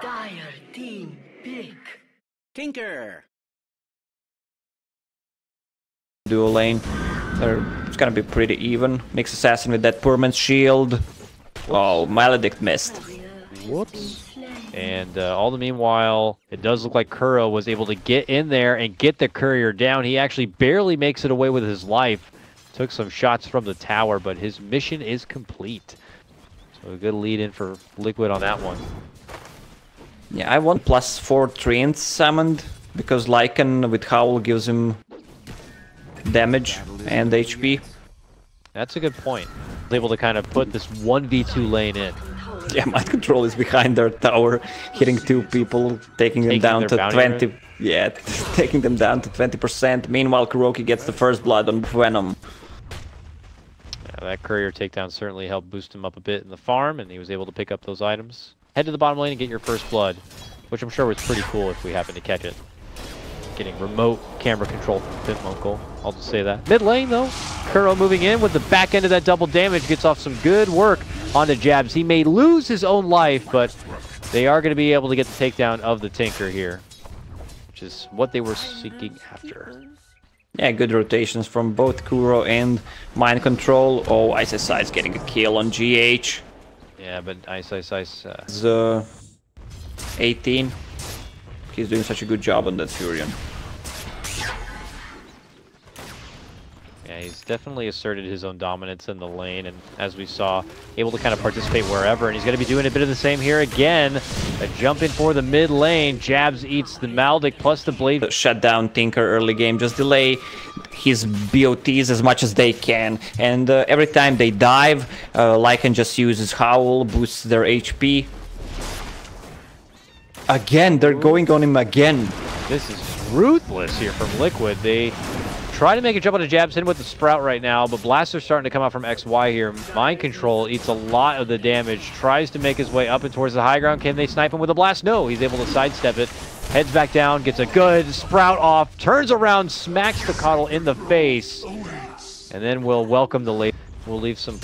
Dire team pick. Tinker. Dual lane. It's gonna be pretty even. Mix Assassin with that poor man's shield. Oh, Maledict missed. Whoops. And all the meanwhile, it does look like Kuro was able to get in there and get the courier down. He actually barely makes it away with his life. Took some shots from the tower, but his mission is complete. So a good lead in for Liquid on that one. Yeah, I want +4 Treants summoned, because Lycan with Howl gives him damage and HP. That's a good point. Able to kind of put this 1v2 lane in. Yeah, Mind Control is behind their tower, hitting 2 people, taking them down to 20. Rate? Yeah, taking them down to 20%. Meanwhile, Kuroki gets the first blood on Venom. Yeah, that courier takedown certainly helped boost him up a bit in the farm, and he was able to pick up those items. Head to the bottom lane and get your first blood, which I'm sure was pretty cool if we happen to catch it. Getting remote camera control from Pimp I'll just say that. Mid lane though, Kuro moving in with the back end of that double damage, gets off some good work on the jabs. He may lose his own life, but they are going to be able to get the takedown of the Tinker here, which is what they were seeking after. Yeah, good rotations from both Kuro and Mind Control. Oh, Ice is getting a kill on GH. Yeah, but Ice. 18. He's doing such a good job on that Furion. Yeah, he's definitely asserted his own dominance in the lane, and as we saw, able to kind of participate wherever, and he's going to be doing a bit of the same here again. A jump in for the mid lane. Jabs eats the Maldic plus the Blade. Shut down Tinker early game, just delay his BOTs as much as they can, and every time they dive, Lycan just uses Howl, boosts their HP. Again, they're going on him again. This is ruthless here from Liquid. They try to make a jump on a jabs in with the Sprout right now, but Blaster's starting to come out from XY here. Mind Control eats a lot of the damage, tries to make his way up and towards the high ground. Can they snipe him with a blast? No, he's able to sidestep it. Heads back down, gets a good Sprout off, turns around, smacks the Coddle in the face, and then we'll welcome the late. We'll leave some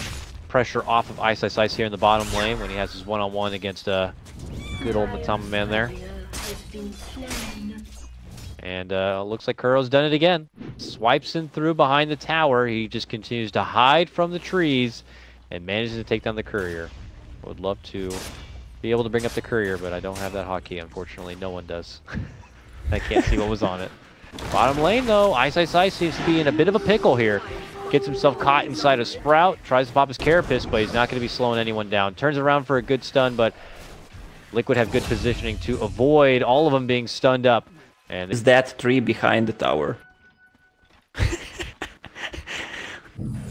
pressure off of Ice here in the bottom lane when he has his one-on-one against good old Matama man there. And looks like Kuro's done it again. Swipes in through behind the tower. He just continues to hide from the trees and manages to take down the courier. Would love to be able to bring up the courier, but I don't have that hotkey, unfortunately. No one does. I can't see what was on it. Bottom lane, though, Ice seems to be in a bit of a pickle here. Gets himself caught inside a Sprout. Tries to pop his Carapace, but he's not going to be slowing anyone down. Turns around for a good stun, but Liquid have good positioning to avoid all of them being stunned up. And is that tree behind the tower?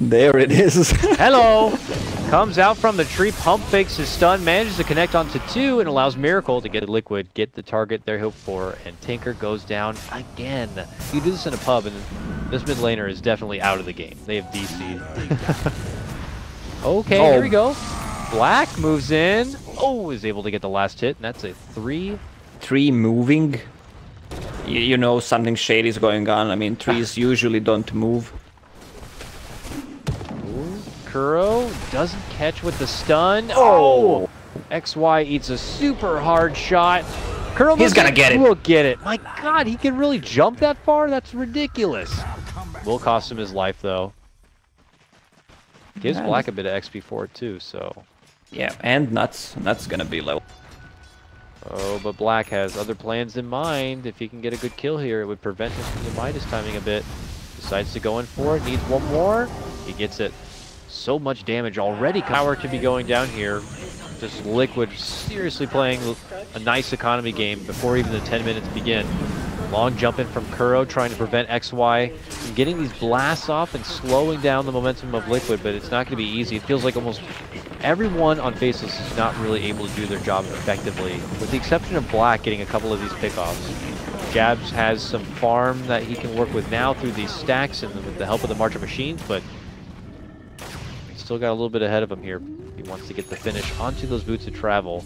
There it is. Hello! Comes out from the tree, pump fakes his stun, manages to connect onto 2, and allows Miracle to get Liquid, get the target they're hoped for, and Tinker goes down again. You do this in a pub, and this mid laner is definitely out of the game. They have DC'd. Okay, Here we go. Black moves in. Oh, is able to get the last hit, and that's a 3. Tree moving. You know something shady is going on. I mean, trees usually don't move. Ooh, Kuro doesn't catch with the stun. Oh! XY eats a super hard shot. Kuro, he's gonna get it. Will get it. My God, he can really jump that far? That's ridiculous. Will cost him his life, though. Gives Black a bit of XP for it, too, so... Yeah, and Nuts gonna be low. Oh, but Black has other plans in mind. If he can get a good kill here, it would prevent him from the Midas timing a bit. Decides to go in for it, needs one more. He gets it. So much damage already. Power to be going down here. Just Liquid seriously playing a nice economy game before even the 10 minutes begin. Long jump in from Kuro, trying to prevent XY from getting these blasts off and slowing down the momentum of Liquid, but it's not going to be easy. It feels like almost everyone on Faceless is not really able to do their job effectively, with the exception of Black getting a couple of these pickoffs. Jabs has some farm that he can work with now through these stacks and with the help of the March of Machines, but he's still got a little bit ahead of him here. He wants to get the finish onto those Boots of Travel.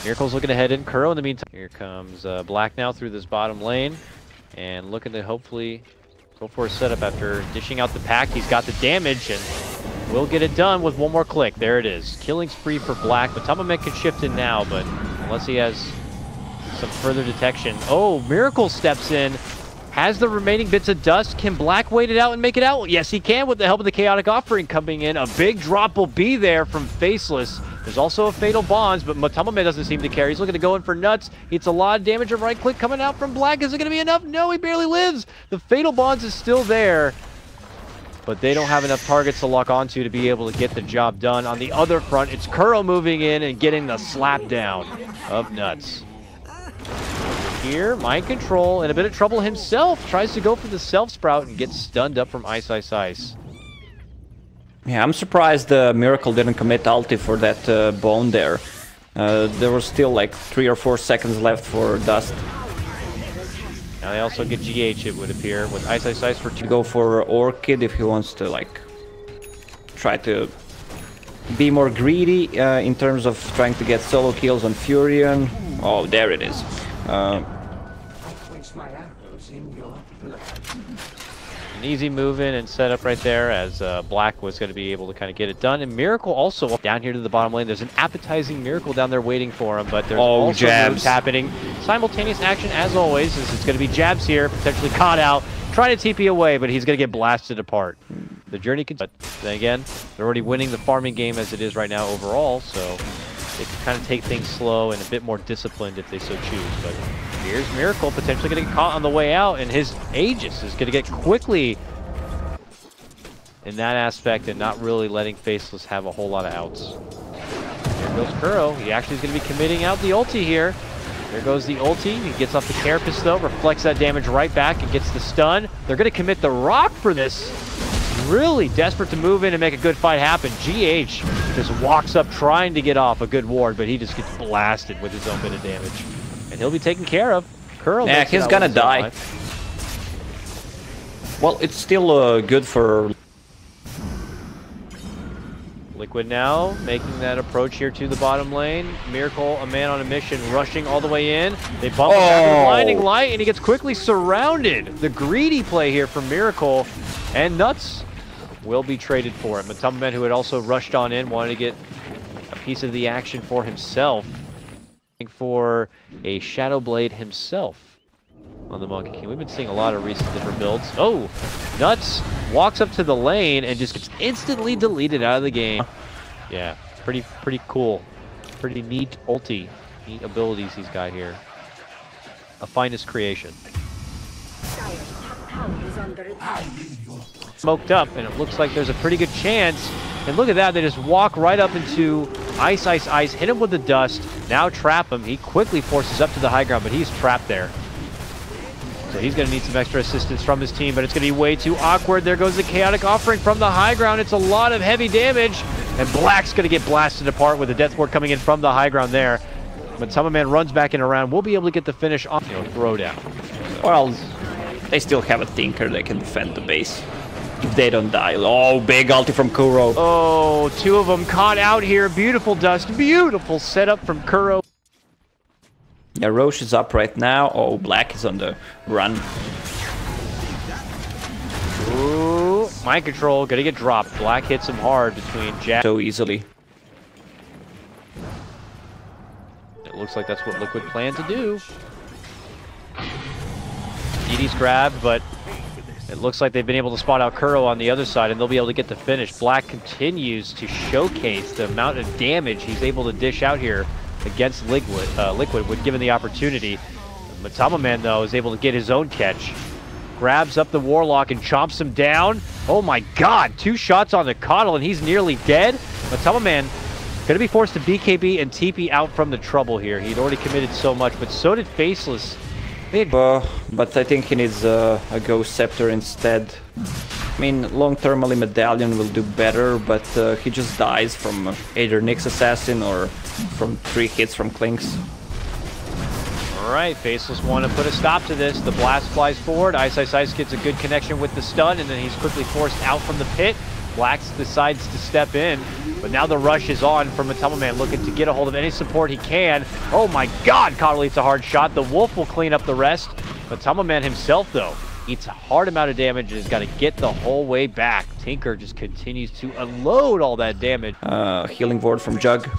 Miracle's looking ahead in. Kuro in the meantime. Here comes Black now through this bottom lane. And looking to hopefully go for a setup after dishing out the pack. He's got the damage and will get it done with one more click. There it is. Killing spree for Black. Matama can shift in now, but unless he has some further detection. Oh, Miracle steps in. Has the remaining bits of dust. Can Black wait it out and make it out? Yes, he can with the help of the Chaotic Offering coming in. A big drop will be there from Faceless. There's also a Fatal Bonds, but Matamaman doesn't seem to care. He's looking to go in for nuts. It's a lot of damage. A right click coming out from Black. Is it going to be enough? No, he barely lives. The Fatal Bonds is still there, but they don't have enough targets to lock onto to be able to get the job done. On the other front, it's Kuro moving in and getting the slap down of nuts. Here, mind control, in a bit of trouble himself. Tries to go for the self-sprout and gets stunned up from Ice Ice Ice. Yeah, I'm surprised Miracle didn't commit ulti for that bone there. There was still like 3 or 4 seconds left for Dust. Now they also get GH, it would appear, with Ice Ice Ice for 2. Go for Orchid if he wants to like try to be more greedy in terms of trying to get solo kills on Furion. Oh, there it is. An easy move in and set up right there as Black was going to be able to kind of get it done. And Miracle also down here to the bottom lane. There's an appetizing Miracle down there waiting for him, but there's also moves happening. Simultaneous action as always. This is going to be jabs here, potentially caught out. Trying to TP away, but he's going to get blasted apart. The journey can, but then again, they're already winning the farming game as it is right now overall, so they can kind of take things slow and a bit more disciplined if they so choose. But here's Miracle potentially going to get caught on the way out, and his Aegis is going to get quickly in that aspect and not really letting Faceless have a whole lot of outs. Here goes Kuro. He actually is going to be committing out the ulti here. There goes the ulti. He gets off the Carapace though, reflects that damage right back and gets the stun. They're going to commit the rock for this. Really desperate to move in and make a good fight happen. GH just walks up trying to get off a good ward, but he just gets blasted with his own bit of damage. And he'll be taken care of. Kuro, yeah, he's gonna die. Well, it's still good for Liquid now making that approach here to the bottom lane. Miracle, a man on a mission, rushing all the way in. They bump him back with a blinding light, and he gets quickly surrounded. The greedy play here from Miracle, and Nuts will be traded for it. Matamaman, who had also rushed on in, wanted to get a piece of the action for himself. For a Shadow Blade himself on the Monkey King. We've been seeing a lot of recent different builds. Oh, Nuts walks up to the lane and just gets instantly deleted out of the game. Yeah, pretty cool. Pretty neat ulti. Neat abilities he's got here. A finest creation. Smoked up, and it looks like there's a pretty good chance. And look at that, they just walk right up into Ice Ice Ice, hit him with the dust, now trap him. He quickly forces up to the high ground, but he's trapped there. So he's going to need some extra assistance from his team, but it's going to be way too awkward. There goes the Chaotic Offering from the high ground. It's a lot of heavy damage, and Black's going to get blasted apart with the Death Ward coming in from the high ground there. When Matamaman runs back in around, we'll be able to get the finish on, throwdown. Well, they still have a Tinker that can defend the base. If they don't die. Oh, big ulti from Kuro. Oh, 2 of them caught out here. Beautiful dust. Beautiful setup from Kuro. Yeah, Roche is up right now. Oh, Black is on the run. Ooh, mind control. Gonna get dropped. Black hits him hard between Jack. So easily. It looks like that's what Liquid planned to do. DD's grabbed, but it looks like they've been able to spot out Kuro on the other side, and they'll be able to get the finish. Black continues to showcase the amount of damage he's able to dish out here against Liquid when given the opportunity. Matamaman, though, is able to get his own catch. Grabs up the Warlock and chomps him down. Oh my god, 2 shots on the Coddle, and he's nearly dead. Matamaman going to be forced to BKB and TP out from the trouble here. He'd already committed so much, but so did Faceless. But I think he needs a Ghost Scepter instead. I mean, long-term only Medallion will do better, but he just dies from either Nyx Assassin or from 3 hits from Clinks. Alright, Faceless want to put a stop to this. The blast flies forward. Ice Ice Ice gets a good connection with the stun, and then he's quickly forced out from the pit. Blax decides to step in, but now the rush is on from Matamaman, looking to get a hold of any support he can. Oh my god, Coddle eats a hard shot. The Wolf will clean up the rest. Matamaman himself, though, eats a hard amount of damage and has got to get the whole way back. Tinker just continues to unload all that damage. Healing Ward from Jug.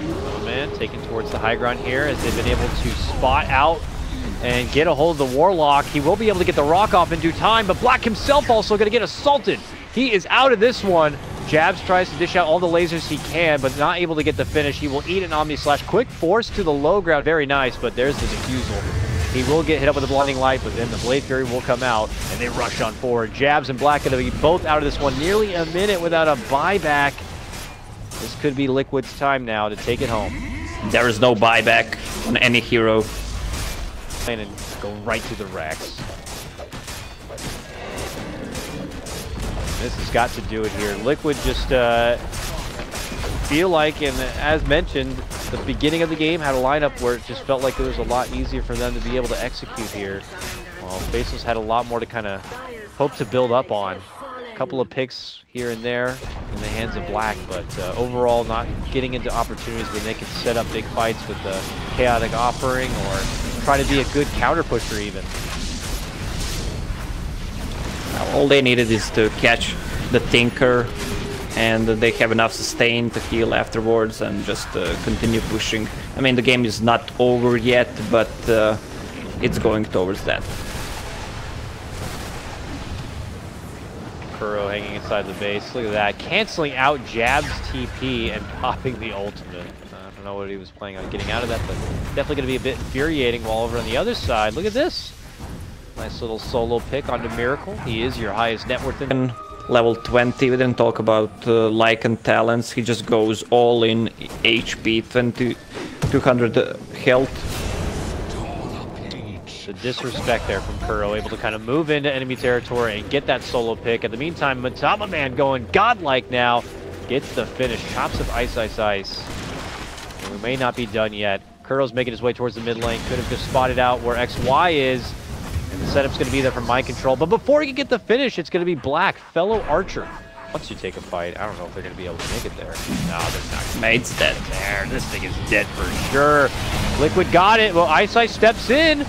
Matamaman Man taken towards the high ground here as they've been able to spot out and get a hold of the Warlock. He will be able to get the rock off in due time, but Black himself also going to get assaulted. He is out of this one. Jabs tries to dish out all the lasers he can, but not able to get the finish. He will eat an Omni Slash. Quick force to the low ground. Very nice, but there's the defusal. He will get hit up with a blinding light, but then the Blade Fury will come out, and they rush on forward. Jabs and Black going to be both out of this one. Nearly a minute without a buyback. This could be Liquid's time now to take it home. There is no buyback on any hero. And go right to the Rex. This has got to do it here. Liquid just feel like, and as mentioned, the beginning of the game had a lineup where it just felt like it was a lot easier for them to be able to execute here. Well, Faceless had a lot more to kind of hope to build up on. A couple of picks here and there in the hands of Black, but overall not getting into opportunities where they could set up big fights with the chaotic offering or try to be a good counter pusher even. All they needed is to catch the Tinker, and they have enough sustain to heal afterwards and just continue pushing. I mean, the game is not over yet, but it's going towards that. Kuro hanging inside the base. Look at that. Canceling out Jab's TP and popping the ultimate. I don't know what he was planning on getting out of that, but definitely going to be a bit infuriating. While over on the other side, look at this. Nice little solo pick onto Miracle. He is your highest net worth in level 20. We didn't talk about Lycan talents. He just goes all in HP, 200 health. The disrespect there from Kuro, able to kind of move into enemy territory and get that solo pick. In the meantime, Matama Man going godlike now. Gets the finish. Chops of Ice, Ice, Ice. And we may not be done yet. Kuro's making his way towards the mid lane. Could have just spotted out where XY is. And the setup's going to be there for mind control. But before he can get the finish, it's going to be Black, fellow Archer. Once you take a fight, I don't know if they're going to be able to make it there. No, they're not. Mate's dead. There, this thing is dead for sure. Liquid got it. Well, Ice Ice steps in.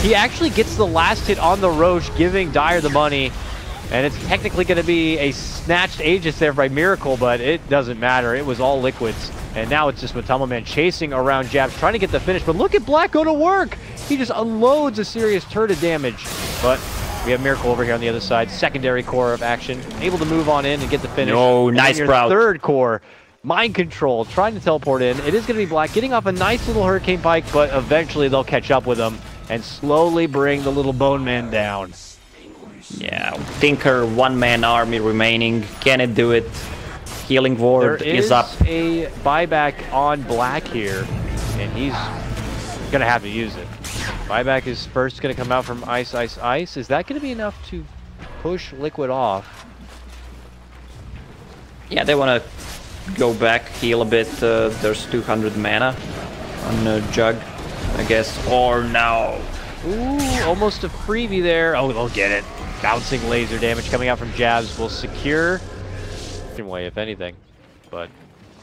He actually gets the last hit on the Roche, giving Dire the money. And it's technically going to be a snatched Aegis there by Miracle, but it doesn't matter. It was all Liquid's. And now it's just Matama Man chasing around Jabs, trying to get the finish. But look at Black go to work. He just unloads a serious turret of damage. But we have Miracle over here on the other side. Secondary core of action. Able to move on in and get the finish. No, nice Sprout. Third core. Mind control. Trying to teleport in. It is going to be Black getting off a nice little Hurricane Pike, but eventually they'll catch up with him and slowly bring the little Bone Man down. Yeah, Tinker, one-man army remaining. Can it do it? Healing Ward is up. There is a buyback on Black here, and he's going to have to use it. Buyback is first going to come out from Ice, Ice, Ice. Is that going to be enough to push Liquid off? Yeah, they want to go back, heal a bit. There's 200 mana on Jug, I guess. Or no. Ooh, almost a freebie there. Oh, they'll get it. Bouncing laser damage coming out from Jabs will secure way, if anything. But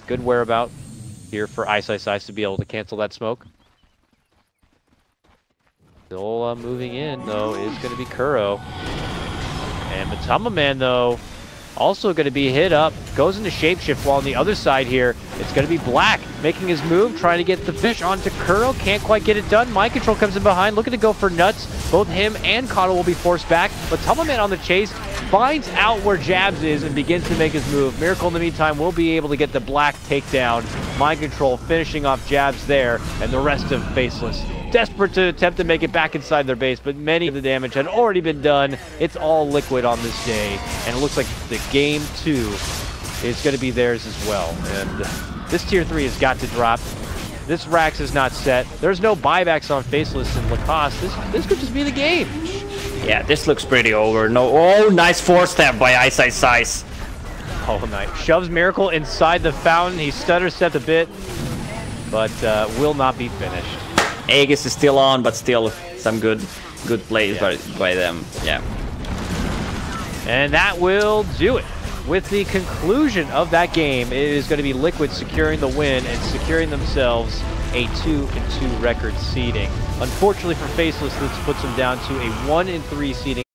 good whereabout here for Ice, Ice, Ice to be able to cancel that smoke. Still moving in, though, is going to be Kuro. And Matama Man, though, also going to be hit up. Goes into Shapeshift, while on the other side here, it's going to be Black making his move, trying to get the fish onto Kuro. Can't quite get it done. Mind Control comes in behind, looking to go for nuts. Both him and Kato will be forced back. But Matama Man on the chase finds out where Jabs is and begins to make his move. Miracle, in the meantime, will be able to get the Black takedown. Mind Control finishing off Jabs there, and the rest of Faceless desperate to attempt to make it back inside their base, but many of the damage had already been done. It's all Liquid on this day, and it looks like the game 2 is going to be theirs as well. And this tier 3 has got to drop. This Rax is not set. There's no buybacks on Faceless and Lacoste. This could just be the game. Yeah, this looks pretty over. No, oh, nice 4-step by Ice, Ice, Ice. Oh, nice. Shoves Miracle inside the fountain. He stutter stepped a bit, but will not be finished. Aegis is still on, but still some good plays by them. Yeah. And that will do it. With the conclusion of that game, it is going to be Liquid securing the win and securing themselves a 2-2 record seeding. Unfortunately for Faceless, this puts them down to a 1-3 seeding.